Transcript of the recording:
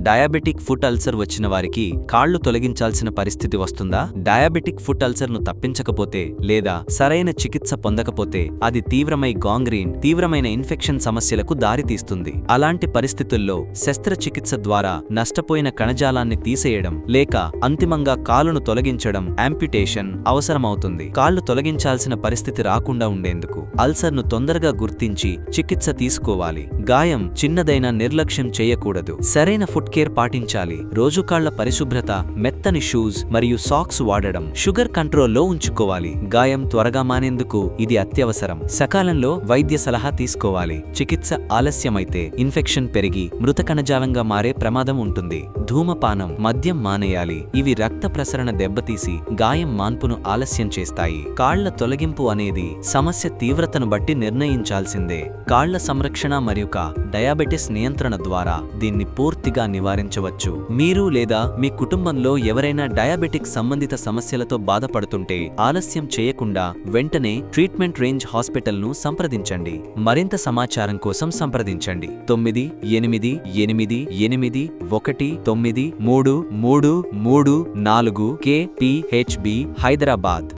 Diabetic foot ulcer వచ్చిన వారికి కాళ్లు తొలగించాల్సిన పరిస్థితి వస్తుందా? డయాబెటిక్ ఫుట్ అల్సర్ను తప్పించకపోతే లేదా సరైన చికిత్స పొందకపోతే అది తీవ్రమై గాంగ్రీన్ తీవ్రమైన ఇన్ఫెక్షన్ సమస్యలకు దారితీస్తుంది. అలాంటి పరిస్థితుల్లో శస్త్రచికిత్స ద్వారా నష్టపోయిన కణజాలాన్ని తీసేయడం లేక అంతిమంగా కాలును తొలగించడం యాంప్యుటేషన్ అవసరమవుతుంది. కాళ్లు తొలగించాల్సిన పరిస్థితి రాకుండా ఉండేందుకు అల్సర్ను తొందరగా గుర్తించి చికిత్స తీసుకోవాలి. గాయం చిన్నదైనా నిర్లక్ష్యం చేయకూడదు. సరైన ఫుట్ కేర్ పాటించాలి. రోజు కాళ్ల పరిశుభ్రత, మెత్తని షూస్ మరియు సాక్స్ వాడడం, షుగర్ కంట్రోల్లో ఉంచుకోవాలి. గాయం త్వరగా మానేందుకు ఇది అత్యవసరం. సకాలంలో వైద్య సలహా తీసుకోవాలి. చికిత్స ఆలస్యమైతే ఇన్ఫెక్షన్ పెరిగి మృత కణజాలంగా మారే ప్రమాదం ఉంటుంది. ధూమపానం, మద్యం మానేయాలి. ఇవి రక్త ప్రసరణ దెబ్బతీసి గాయం మాన్పును ఆలస్యం చేస్తాయి. కాళ్ల తొలగింపు అనేది సమస్య తీవ్రతను బట్టి నిర్ణయించాల్సిందే. కాళ్ల సంరక్షణ మరియు డయాబెటిస్ నియంత్రణ ద్వారా దీన్ని పూర్తిగా నివారించవచ్చు. మీరు లేదా మీ కుటుంబంలో ఎవరైనా డయాబెటిక్ సంబంధిత సమస్యలతో బాధపడుతుంటే ఆలస్యం చేయకుండా వెంటనే ట్రీట్మెంట్ రేంజ్ హాస్పిటల్ను సంప్రదించండి. మరింత సమాచారం కోసం సంప్రదించండి 9888193334 KPHB హైదరాబాద్.